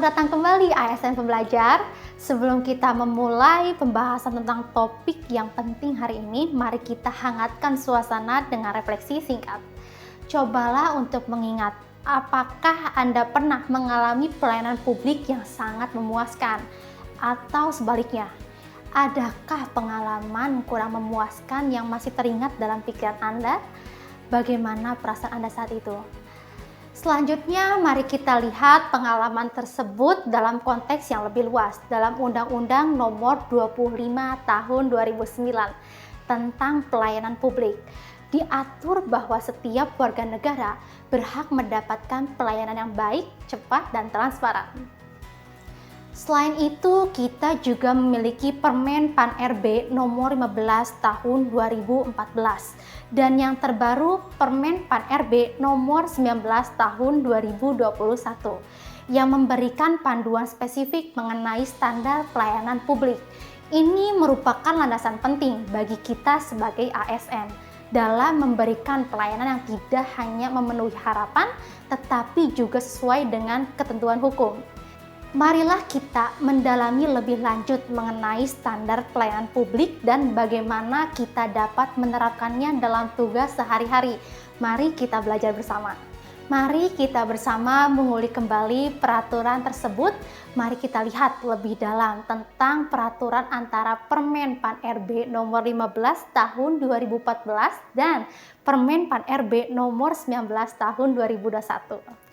Selamat datang kembali ASN Pembelajar. Sebelum kita memulai pembahasan tentang topik yang penting hari ini, mari kita hangatkan suasana dengan refleksi singkat. Cobalah untuk mengingat, apakah Anda pernah mengalami pelayanan publik yang sangat memuaskan? Atau sebaliknya, adakah pengalaman kurang memuaskan yang masih teringat dalam pikiran Anda? Bagaimana perasaan Anda saat itu? Selanjutnya, mari kita lihat pengalaman tersebut dalam konteks yang lebih luas dalam Undang-Undang Nomor 25 Tahun 2009 tentang pelayanan publik. Diatur bahwa setiap warga negara berhak mendapatkan pelayanan yang baik, cepat, dan transparan. Selain itu, kita juga memiliki Permen Pan RB nomor 15 tahun 2014 dan yang terbaru Permen Pan RB nomor 19 tahun 2021 yang memberikan panduan spesifik mengenai standar pelayanan publik. Ini merupakan landasan penting bagi kita sebagai ASN dalam memberikan pelayanan yang tidak hanya memenuhi harapan tetapi juga sesuai dengan ketentuan hukum. Marilah kita mendalami lebih lanjut mengenai standar pelayanan publik dan bagaimana kita dapat menerapkannya dalam tugas sehari-hari. Mari kita belajar bersama. Mari kita bersama mengulik kembali peraturan tersebut. Mari kita lihat lebih dalam tentang peraturan antara Permen Pan RB nomor 15 tahun 2014 dan Permen Pan RB nomor 19 tahun 2021.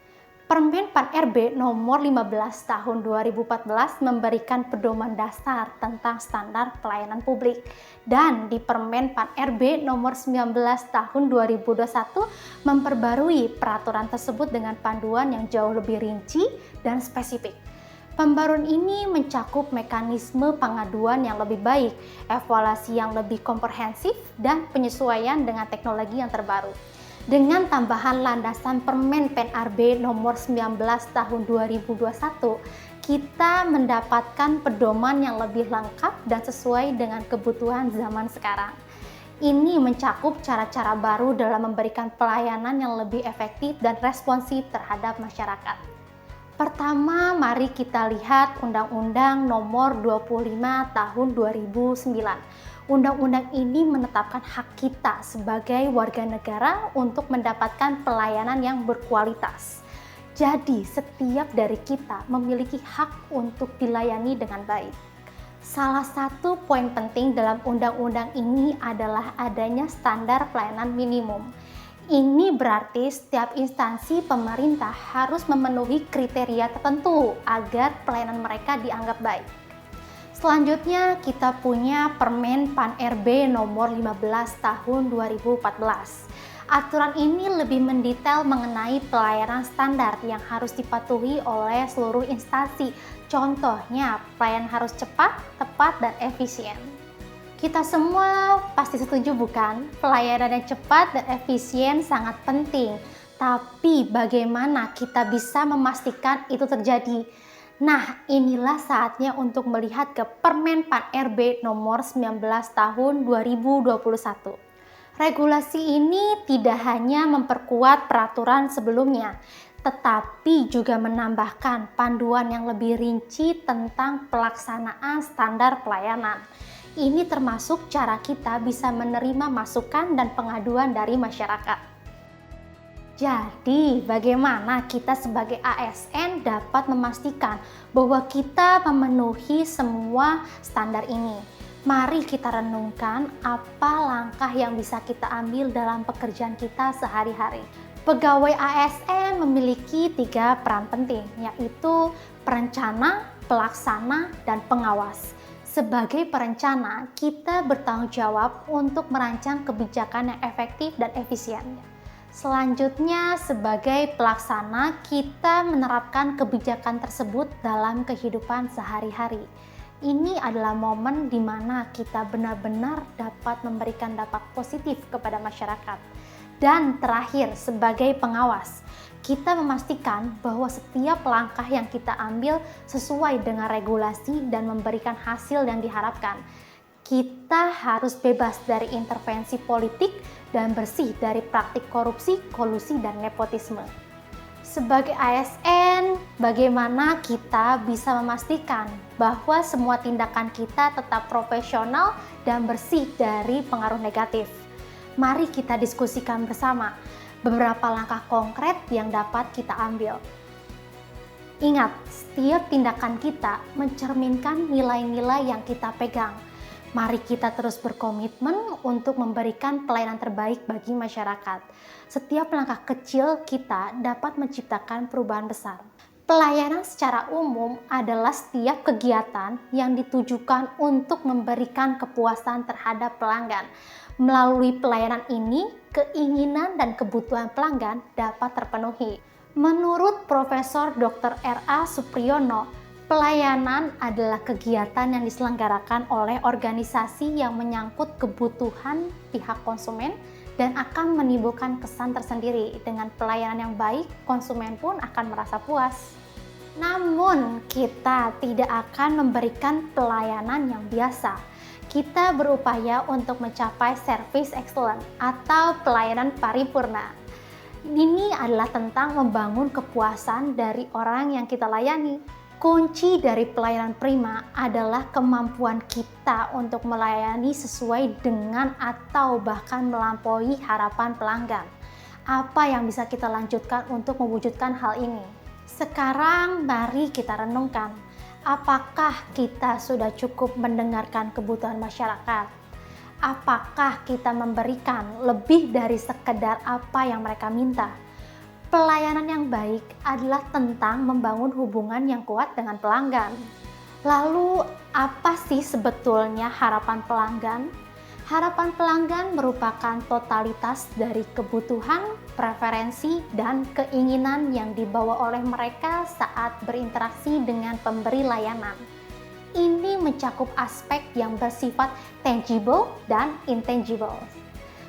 Permen Pan RB nomor 15 tahun 2014 memberikan pedoman dasar tentang standar pelayanan publik dan di Permen Pan RB nomor 19 tahun 2021 memperbarui peraturan tersebut dengan panduan yang jauh lebih rinci dan spesifik. Pembaruan ini mencakup mekanisme pengaduan yang lebih baik, evaluasi yang lebih komprehensif, dan penyesuaian dengan teknologi yang terbaru. Dengan tambahan landasan Permen Pan RB nomor 19 tahun 2021, kita mendapatkan pedoman yang lebih lengkap dan sesuai dengan kebutuhan zaman sekarang. Ini mencakup cara-cara baru dalam memberikan pelayanan yang lebih efektif dan responsif terhadap masyarakat. Pertama, mari kita lihat Undang-Undang Nomor 25 Tahun 2009. Undang-undang ini menetapkan hak kita sebagai warga negara untuk mendapatkan pelayanan yang berkualitas. Jadi, setiap dari kita memiliki hak untuk dilayani dengan baik. Salah satu poin penting dalam undang-undang ini adalah adanya standar pelayanan minimum. Ini berarti setiap instansi pemerintah harus memenuhi kriteria tertentu agar pelayanan mereka dianggap baik. Selanjutnya kita punya Permen Pan RB nomor 15 tahun 2014. Aturan ini lebih mendetail mengenai pelayanan standar yang harus dipatuhi oleh seluruh instansi. Contohnya, pelayanan harus cepat, tepat, dan efisien. Kita semua pasti setuju bukan? Pelayanan yang cepat dan efisien sangat penting. Tapi bagaimana kita bisa memastikan itu terjadi? Nah, inilah saatnya untuk melihat ke Permen Pan RB nomor 19 tahun 2021. Regulasi ini tidak hanya memperkuat peraturan sebelumnya, tetapi juga menambahkan panduan yang lebih rinci tentang pelaksanaan standar pelayanan. Ini termasuk cara kita bisa menerima masukan dan pengaduan dari masyarakat. Jadi, bagaimana kita sebagai ASN dapat memastikan bahwa kita memenuhi semua standar ini? Mari kita renungkan apa langkah yang bisa kita ambil dalam pekerjaan kita sehari-hari. Pegawai ASN memiliki 3 peran penting, yaitu perencana, pelaksana, dan pengawas. Sebagai perencana, kita bertanggung jawab untuk merancang kebijakan yang efektif dan efisien. Selanjutnya, sebagai pelaksana, kita menerapkan kebijakan tersebut dalam kehidupan sehari-hari. Ini adalah momen di mana kita benar-benar dapat memberikan dampak positif kepada masyarakat. Dan terakhir, sebagai pengawas, kita memastikan bahwa setiap langkah yang kita ambil sesuai dengan regulasi dan memberikan hasil yang diharapkan. Kita harus bebas dari intervensi politik dan bersih dari praktik korupsi, kolusi, dan nepotisme. Sebagai ASN, bagaimana kita bisa memastikan bahwa semua tindakan kita tetap profesional dan bersih dari pengaruh negatif? Mari kita diskusikan bersama beberapa langkah konkret yang dapat kita ambil. Ingat, setiap tindakan kita mencerminkan nilai-nilai yang kita pegang. Mari kita terus berkomitmen untuk memberikan pelayanan terbaik bagi masyarakat. Setiap langkah kecil kita dapat menciptakan perubahan besar. Pelayanan secara umum adalah setiap kegiatan yang ditujukan untuk memberikan kepuasan terhadap pelanggan. Melalui pelayanan ini, keinginan dan kebutuhan pelanggan dapat terpenuhi. Menurut Profesor Dr. R.A. Supriyono, pelayanan adalah kegiatan yang diselenggarakan oleh organisasi yang menyangkut kebutuhan pihak konsumen dan akan menimbulkan kesan tersendiri. Dengan pelayanan yang baik, konsumen pun akan merasa puas. Namun, kita tidak akan memberikan pelayanan yang biasa. Kita berupaya untuk mencapai service excellence atau pelayanan paripurna. Ini adalah tentang membangun kepuasan dari orang yang kita layani. Kunci dari pelayanan prima adalah kemampuan kita untuk melayani sesuai dengan atau bahkan melampaui harapan pelanggan. Apa yang bisa kita lanjutkan untuk mewujudkan hal ini? Sekarang mari kita renungkan, apakah kita sudah cukup mendengarkan kebutuhan masyarakat? Apakah kita memberikan lebih dari sekedar apa yang mereka minta? Pelayanan yang baik adalah tentang membangun hubungan yang kuat dengan pelanggan. Lalu, apa sih sebetulnya harapan pelanggan? Harapan pelanggan merupakan totalitas dari kebutuhan, preferensi, dan keinginan yang dibawa oleh mereka saat berinteraksi dengan pemberi layanan. Ini mencakup aspek yang bersifat tangible dan intangible.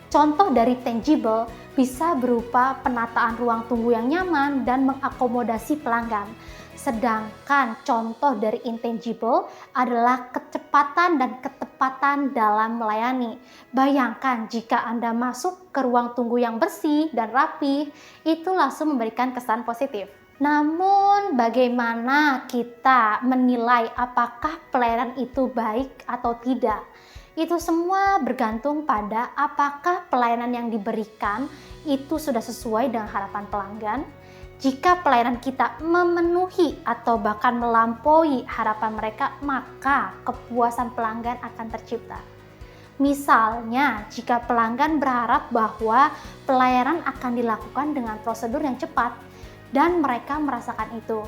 Contoh dari tangible bisa berupa penataan ruang tunggu yang nyaman dan mengakomodasi pelanggan. Sedangkan contoh dari intangible adalah kecepatan dan ketepatan dalam melayani. Bayangkan jika Anda masuk ke ruang tunggu yang bersih dan rapi, itu langsung memberikan kesan positif. Namun, bagaimana kita menilai apakah pelayanan itu baik atau tidak? Itu semua bergantung pada apakah pelayanan yang diberikan itu sudah sesuai dengan harapan pelanggan. Jika pelayanan kita memenuhi atau bahkan melampaui harapan mereka, maka kepuasan pelanggan akan tercipta. Misalnya, jika pelanggan berharap bahwa pelayanan akan dilakukan dengan prosedur yang cepat dan mereka merasakan itu,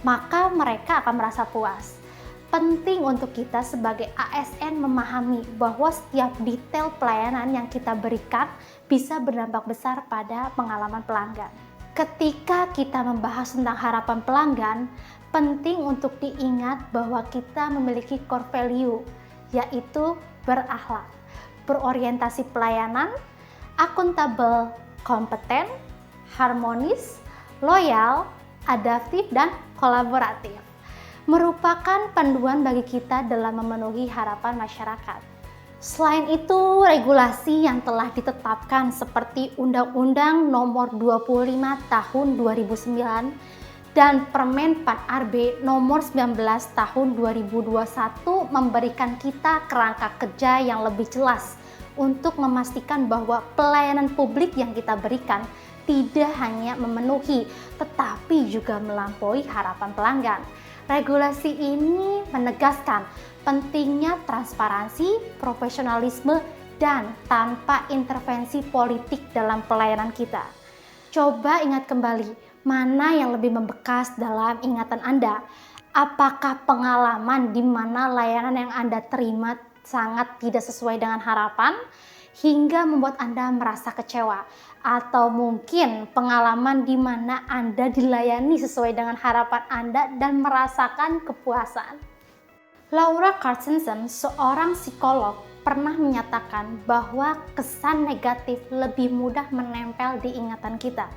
maka mereka akan merasa puas. Penting untuk kita sebagai ASN memahami bahwa setiap detail pelayanan yang kita berikan bisa berdampak besar pada pengalaman pelanggan. Ketika kita membahas tentang harapan pelanggan, penting untuk diingat bahwa kita memiliki core value, yaitu berakhlak, berorientasi pelayanan, akuntabel, kompeten, harmonis, loyal, adaptif, dan kolaboratif. Merupakan panduan bagi kita dalam memenuhi harapan masyarakat. Selain itu, regulasi yang telah ditetapkan seperti Undang-Undang Nomor 25 Tahun 2009 dan Permen PAN-RB Nomor 19 Tahun 2021 memberikan kita kerangka kerja yang lebih jelas untuk memastikan bahwa pelayanan publik yang kita berikan tidak hanya memenuhi, tetapi juga melampaui harapan pelanggan. Regulasi ini menegaskan pentingnya transparansi, profesionalisme, dan tanpa intervensi politik dalam pelayanan kita. Coba ingat kembali, mana yang lebih membekas dalam ingatan Anda? Apakah pengalaman di mana layanan yang Anda terima sangat tidak sesuai dengan harapan, hingga membuat Anda merasa kecewa? Atau mungkin pengalaman di mana Anda dilayani sesuai dengan harapan Anda dan merasakan kepuasan? Laura Carstensen, seorang psikolog, pernah menyatakan bahwa kesan negatif lebih mudah menempel di ingatan kita.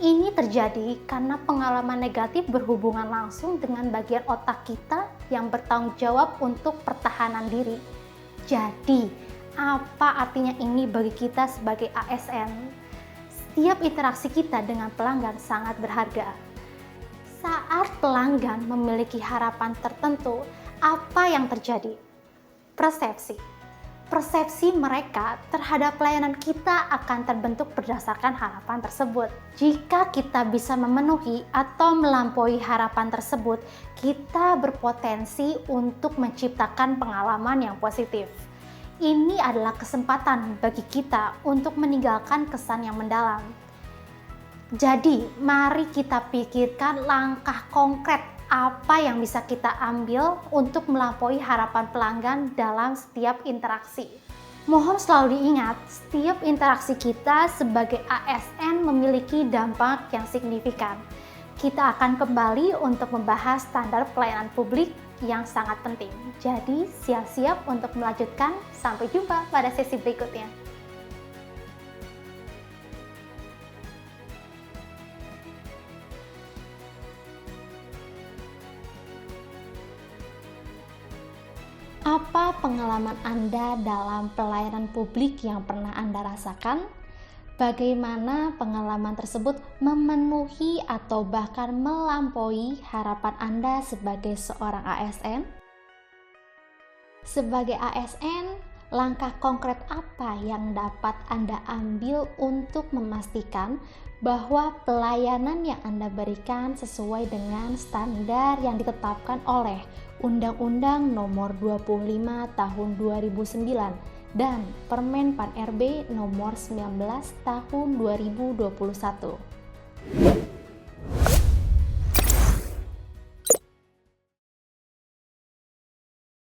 Ini terjadi karena pengalaman negatif berhubungan langsung dengan bagian otak kita yang bertanggung jawab untuk pertahanan diri. Jadi, apa artinya ini bagi kita sebagai ASN? setiap interaksi kita dengan pelanggan sangat berharga. Saat pelanggan memiliki harapan tertentu, apa yang terjadi? Persepsi mereka terhadap pelayanan kita akan terbentuk berdasarkan harapan tersebut. Jika kita bisa memenuhi atau melampaui harapan tersebut, kita berpotensi untuk menciptakan pengalaman yang positif. Ini adalah kesempatan bagi kita untuk meninggalkan kesan yang mendalam. Jadi, mari kita pikirkan langkah konkret apa yang bisa kita ambil untuk melampaui harapan pelanggan dalam setiap interaksi. Mohon selalu diingat, setiap interaksi kita sebagai ASN memiliki dampak yang signifikan. Kita akan kembali untuk membahas standar pelayanan publik yang sangat penting. Jadi, siap-siap untuk melanjutkan. Sampai jumpa pada sesi berikutnya. Apa pengalaman Anda dalam pelayanan publik yang pernah Anda rasakan? Bagaimana pengalaman tersebut memenuhi atau bahkan melampaui harapan Anda sebagai seorang ASN? Sebagai ASN, langkah konkret apa yang dapat Anda ambil untuk memastikan bahwa pelayanan yang Anda berikan sesuai dengan standar yang ditetapkan oleh Undang-Undang Nomor 25 Tahun 2009 dan Permen Pan RB Nomor 19 Tahun 2021.